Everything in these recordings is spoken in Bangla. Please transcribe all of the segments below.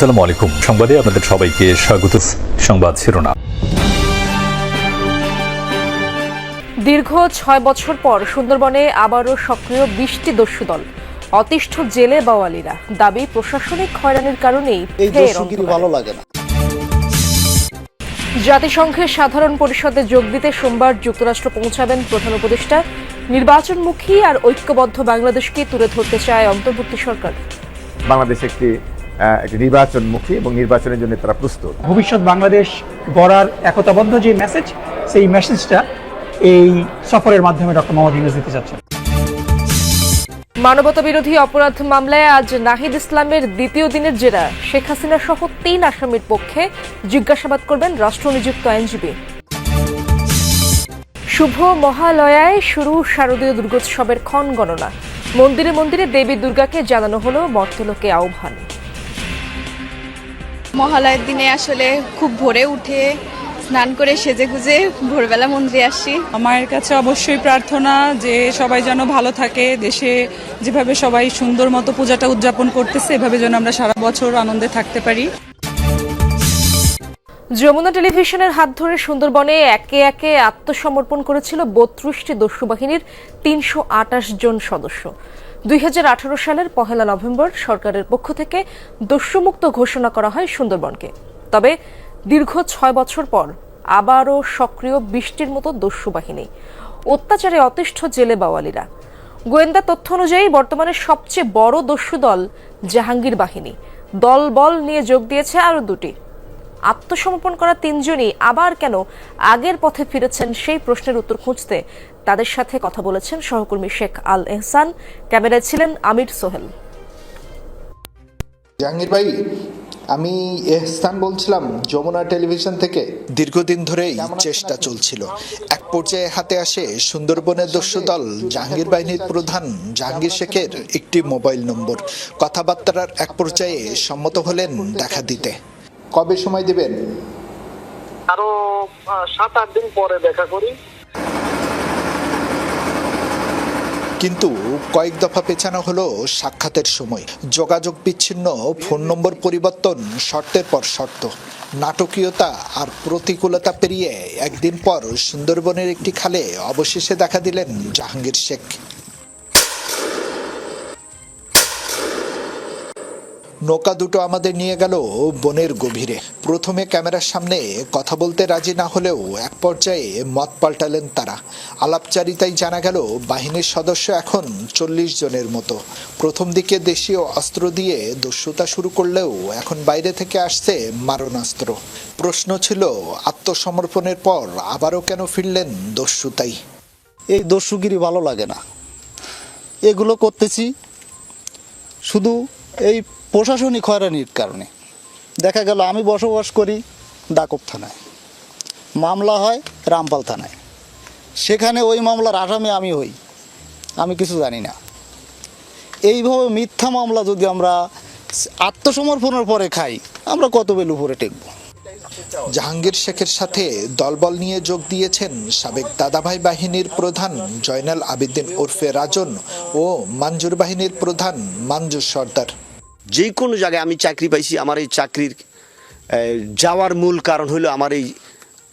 আসসালামু আলাইকুম। সংবাদে আপনাদের সবাইকে স্বাগত। সংবাদ শিরোনাম। দীর্ঘ ৬ বছর পর সুন্দরবনে আবারও সক্রিয় ২০টি দস্যু দল। অতিষ্ঠ জেলে বাওয়ালিরা। দাবি প্রশাসনিক হয়রানির কারণেই ভালো লাগে না। জাতিসংঘের সাধারণ পরিষদে যোগ দিতে সোমবার যুক্তরাষ্ট্র পৌঁছাবেন প্রধান উপদেষ্টা। নির্বাচনমুখী আর ঐক্যবদ্ধ বাংলাদেশকে তুলে ধরতে চায় অন্তর্বর্তী সরকার। বাংলাদেশ একটি নির্বাচনমুখী এবং নির্বাচনের জন্য তারা প্রস্তুত। ভবিষ্যৎ বাংলাদেশ গড়ার একতাবদ্ধ যে মেসেজ, সেই মেসেজটা এই সফরের মাধ্যমে ডক্টর মোহাম্মদ ইউনূস দিতে চাচ্ছেন। মানবতা বিরোধী অপরাধ মামলায় আজ নাহিদ ইসলামের দ্বিতীয় দিনের জেরা। শেখ হাসিনা সহ ৩ আসামির পক্ষে জিজ্ঞাসাবাদ করবেন রাষ্ট্রনিযুক্ত আইনজীবী। শুভ মহালয়ায় শুরু শারদীয় দুর্গোৎসবের ক্ষণ গণনা। মন্দিরে মন্দিরে দেবী দুর্গাকে জানানো হলো মর্তলোকে আহ্বান। মহালয়ার দিনে আসলে খুব ভোরে উঠে স্নান করে সেজেগুজে ভোরবেলা মন্দিরে আসি। আমার কাছে অবশ্যই প্রার্থনা যে সবাই যেন ভালো থাকে, দেশে যেভাবে সবাই সুন্দর মতো পূজাটা উদযাপন করতেছে এভাবে যেন আমরা সারা বছর আনন্দে থাকতে পারি। যমুনা টেলিভিশনের হাত ধরে সুন্দরবনে একে একে আত্মসমর্পণ করেছিল ৩২টি দস্যু বাহিনীর ৩২৮ জন সদস্য। ২০১৮ সালের ১ নভেম্বর সরকারের পক্ষ থেকে দস্যুমুক্ত ঘোষণা করা হয় সুন্দরবনকে। তবে দীর্ঘ ৬ বছর পর আবারও সক্রিয় ২০টির মতো দস্যু বাহিনী। অত্যাচারে অতিষ্ঠ জেলে বাওয়ালিরা। গোয়েন্দা তথ্য অনুযায়ী বর্তমানে সবচেয়ে বড় দস্যু দল জাহাঙ্গীর বাহিনী। দলবল নিয়ে যোগ দিয়েছে আরও ২টি। আত্মসমর্পণ করা ৩ জনই আবার কেন আগের পথে ফিরেছেন সেই প্রশ্নের উত্তর খুঁজতে তাদের সাথে কথা বলেছেন সহকর্মী শেখ আল এহসান। ক্যামেরায় ছিলেন আমির সোহেল। জাহাঙ্গীর ভাই, আমি এহসান বলছিলাম যমুনা টেলিভিশন থেকে। দীর্ঘদিন ধরেই চেষ্টা চলছিল। এক পর্যায়ে হাতে আসে সুন্দরবনের দস্যু দল জাহাঙ্গীর বাহিনীর প্রধান জাহাঙ্গীর শেখের একটি মোবাইল নম্বর। কথাবার্তার এক পর্যায়ে সম্মত হলেন দেখা দিতে। কবে সময় দিবেন? আরো ৭-৮ দিন পরে দেখা করি। কিন্তু কয়েক দফা পেছানো হলো সাক্ষাতের সময়। যোগাযোগ বিচ্ছিন্ন, ফোন নম্বর পরিবর্তন, শর্তের পর শর্ত। নাটকীয়তা আর প্রতিকূলতা পেরিয়ে একদিন পর সুন্দরবনের একটি খালে অবশেষে দেখা দিলেন জাহাঙ্গীর শেখ। নৌকা দুটো আমাদের নিয়ে গেল বনের গভীরে। প্রথমে ক্যামেরার সামনে কথা বলতে রাজি না হলেও এক পর্যায়ে মত পাল্টালেন তারা। আলাপচারিতায় জানা গেল বাহিনীর সদস্য এখন ৪০ জনের মতো। প্রথম দিকে দেশীয় অস্ত্র দিয়ে দস্যুতা শুরু করলেও এখন বাইরে থেকে আসছে মারণাস্ত্র। প্রশ্ন ছিল, আত্মসমর্পণের পর আবারও কেন ফিরলেন দস্যুতাই? এই দস্যুগিরি ভালো লাগে না। এগুলো করতেছি শুধু এই প্রশাসনিক হয়রানির কারণে। দেখা গেল আমি বসবাস করি দাকব থানায়, মামলা হয় রামপাল থানায়, সেখানে ওই মামলার আসামি আমি হই, আমি কিছু জানি না। এইভাবে মিথ্যা মামলা যদি আমরা আত্মসমর্পণের পরে খাই, আমরা কত বেল উপরে টেকবো। জাহাঙ্গীর শেখের সাথে দলবল নিয়ে যোগ দিয়েছেন সাবেক দাদাভাই বাহিনীর প্রধান জয়নাল আবেদিন ওরফে রাজন ও মাঞ্জুর বাহিনীর প্রধান মাঞ্জুর সর্দার। যে কোনো জায়গায় আমি চাকরি পাইছি, আমার এই চাকরির যাওয়ার মূল কারণ হলো আমার এই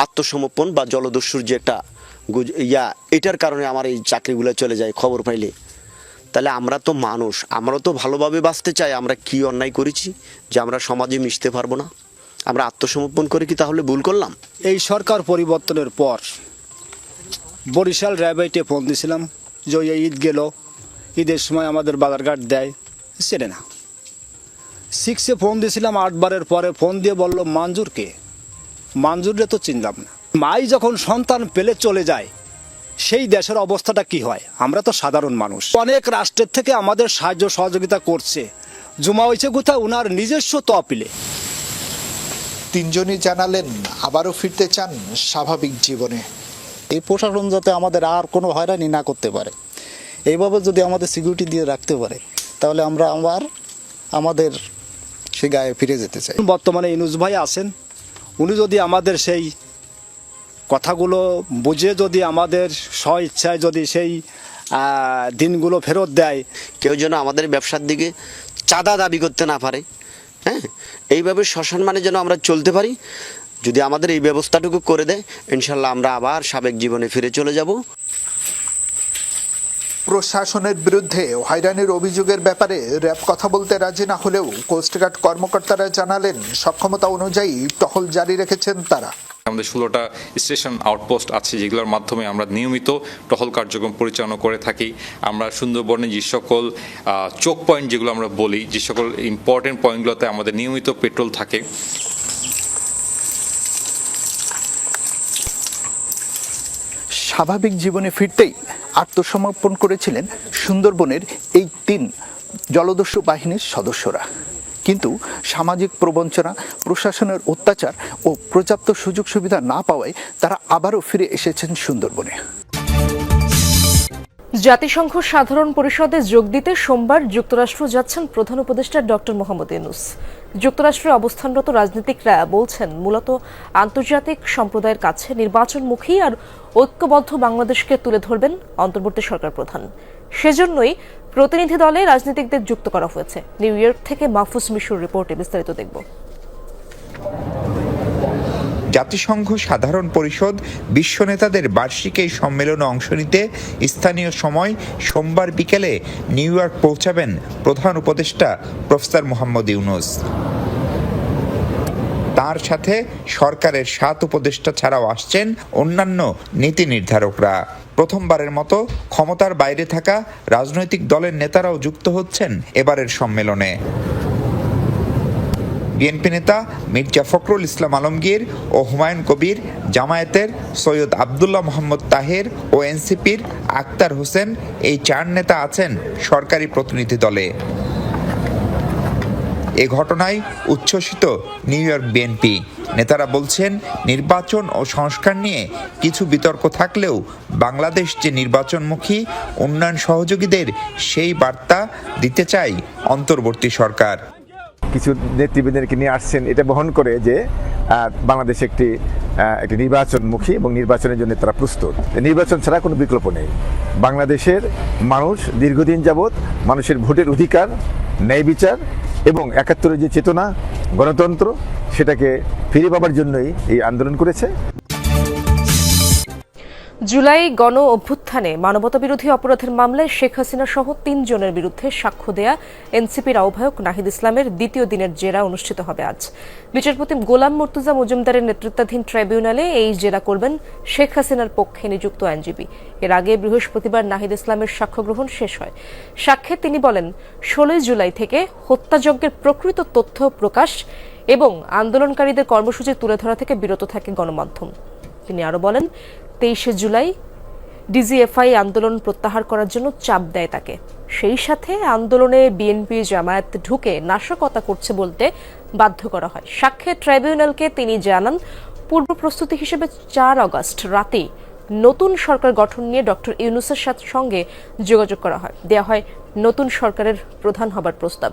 আত্মসমর্পণ বা জলদস্যুর যে একটা এটার কারণে আমার এই চাকরিগুলো চলে যায় খবর পাইলে। তাহলে আমরা তো মানুষ, আমরা তো ভালোভাবে বাঁচতে চাই। আমরা কি অন্যায় করেছি যে আমরা সমাজে মিশতে পারবো না? আমরা আত্মসমর্পণ করে কি তাহলে ভুল করলাম? এই সরকার পরিবর্তনের পর বরিশাল র্যাবেটে ফোন দিয়েছিলাম যে ঈদ গেল, ঈদের সময় আমাদের বাজারঘাট দেয়, চেনে না। 6-এ ফোন দিয়েছিলাম, 8 বারের পরে ফোন দিয়ে বলল মাঞ্জুরকে। মাঞ্জুরে তো চিনলাম না। মাই যখন সন্তান পেলে চলে যায়, সেই দেশের অবস্থাটা কি হয়? আমরা তো সাধারণ মানুষ। অনেক রাষ্ট্রের থেকে আমাদের সাহায্য সহযোগিতা করছে, জমা হয়েছে কোথায়? ওনার নিজস্ব তহবিলে। 3 জনই জানালেন আবারও ফিরতে চান স্বাভাবিক জীবনে। এই প্রশাসন যাতে আমাদের আর কোনো হয়রানি না করতে পারে, এইভাবে যদি আমাদের সিকিউরিটি দিয়ে রাখতে পারে, তাহলে আমরা আবার আমাদের সে গায়ে ফিরে যেতে চাই। বর্তমানে ইউনূস ভাই আছেন, উনি যদি আমাদের সেই কথাগুলো বুঝে যদি আমাদের স্ব ইচ্ছায় যদি সেই দিনগুলো ফেরত দেয়। কেউ যেন আমাদের ব্যবসার দিকে চাঁদা দাবি করতে না পারে। হ্যাঁ, এইভাবে সসম্মানে যেন আমরা চলতে পারি। যদি আমাদের এই ব্যবস্থাটুকু করে দেয়, ইনশাল্লাহ আমরা আবার সাবেক জীবনে ফিরে চলে যাব। প্রশাসনের বিরুদ্ধে হয়রানির অভিযোগের ব্যাপারে র্যাব কথা বলতে রাজি না হলেও কোস্টগার্ড কর্মকর্তারা জানালেন সক্ষমতা অনুযায়ী টহল জারি রেখেছেন তারা। আমাদের 16টা স্টেশন আউটপোস্ট আছে, যেগুলোর মাধ্যমে আমরা নিয়মিত টহল কার্যক্রম পরিচালনা করে থাকি। আমরা সুন্দরবনে যে সকল চোক পয়েন্ট যেগুলো আমরা বলি, যে সকল ইম্পর্টেন্ট পয়েন্টগুলোতে আমাদের নিয়মিত পেট্রোল থাকে। স্বাভাবিক জীবনে ফিরতেই আত্মসমর্পণ করেছিলেন সুন্দরবনের এই 3 জলদস্যু বাহিনীর সদস্যরা। কিন্তু সামাজিক প্রবঞ্চনা, প্রশাসনের অত্যাচার ও পর্যাপ্ত সুযোগ সুবিধা না পাওয়ায় তারা আবারও ফিরে এসেছেন সুন্দরবনে। জাতিসংঘ সাধারণ পরিষদে যোগ দিতে সোমবার যুক্তরাষ্ট্র যাচ্ছেন প্রধান উপদেষ্টা ডক্টর মোহাম্মদ ইউনূস। যুক্তরাষ্ট্রে অবস্থানরত রাজনীতিকরা বলছেন, মূলত আন্তর্জাতিক সম্প্রদায়ের কাছে নির্বাচনমুখী আর ঐক্যবদ্ধ বাংলাদেশকে তুলে ধরবেন অন্তর্বর্তী সরকার প্রধান। সেজন্যই প্রতিনিধি দলে রাজনীতিকদের যুক্ত করা হয়েছে। নিউ ইয়র্ক থেকে মাহফুজ মিশুর রিপোর্টে বিস্তারিত দেখব। জাতিসংঘ সাধারণ পরিষদ বিশ্ব নেতাদের বার্ষিক এই সম্মেলনে অংশ নিতে স্থানীয় সময় সোমবার বিকেলে নিউ ইয়র্ক পৌঁছাবেন প্রধান উপদেষ্টা প্রফেসর মোহাম্মদ ইউনূস। তার সাথে সরকারের 7 উপদেষ্টা ছাড়াও আসছেন অন্যান্য নীতি নির্ধারকরা। প্রথমবারের মতো ক্ষমতার বাইরে থাকা রাজনৈতিক দলের নেতারাও যুক্ত হচ্ছেন এবারের সম্মেলনে। বিএনপি নেতা মির্জা ফখরুল ইসলাম আলমগীর ও হুমায়ুন কবির, জামায়াতের সৈয়দ আবদুল্লাহ মোহাম্মদ তাহের ও এনসিপির আক্তার হোসেন, এই 4 নেতা আছেন সরকারি প্রতিনিধি দলে। এ ঘটনায় উচ্ছ্বসিত নিউ ইয়র্ক বিএনপি নেতারা বলছেন, নির্বাচন ও সংস্কার নিয়ে কিছু বিতর্ক থাকলেও বাংলাদেশ যে নির্বাচনমুখী, উন্নয়ন সহযোগীদের সেই বার্তা দিতে চায় অন্তর্বর্তী সরকার। কিছু নেতৃবৃন্দকে নিয়ে আসছেন এটা বহন করে যে বাংলাদেশ একটি নির্বাচনমুখী এবং নির্বাচনের জন্য তারা প্রস্তুত। নির্বাচন ছাড়া কোনো বিকল্প নেই। বাংলাদেশের মানুষ দীর্ঘদিন যাবৎ মানুষের ভোটের অধিকার, ন্যায় বিচার এবং ৭১-এর যে চেতনা, গণতন্ত্র, সেটাকে ফিরে পাবার জন্যই এই আন্দোলন করেছে। জুলাই গণ অভ্যুত্থানে মানবতাবিরোধী অপরাধের মামলায় শেখ হাসিনা সহ 3 জনের বিরুদ্ধে সাক্ষ্য দেয়া এনসিপির আহ্বায়ক নাহিদ ইসলামের দ্বিতীয় দিনের জেরা অনুষ্ঠিত হবে আজ। বিচারপতি গোলাম মুর্তুজা মজুমদারের নেতৃত্বাধীন ট্রাইব্যুনালে এই জেরা করবেন শেখ হাসিনার পক্ষে নিযুক্ত আইনজীবী। এর আগে বৃহস্পতিবার নাহিদ ইসলামের সাক্ষ্য গ্রহণ শেষ হয়। সাক্ষ্যে তিনি বলেন, 16 জুলাই থেকে হত্যাযজ্ঞের প্রকৃত তথ্য প্রকাশ এবং আন্দোলনকারীদের কর্মসূচি তুলে ধরা থেকে বিরত থাকে গণমাধ্যম। তিনি আরো বলেন, 23 জুলাই ডিজিএফআই আন্দোলন প্রত্যাহার করার জন্য চাপ দেয় তাকে। সেই সাথে আন্দোলনে বিএনপি জামায়াত ঢুকে নাশকতা করছে বলতে বাধ্য করা হয়। সাক্ষ্যে ট্রাইব্যুনালকে তিনি জানান, পূর্ব প্রস্তুতি হিসেবে 4 আগস্ট রাতে নতুন সরকার গঠন নিয়ে ডক্টর ইউনূসের সঙ্গে যোগাযোগ করা হয়। দেয়া হয় নতুন সরকারের প্রধান হবার প্রস্তাব।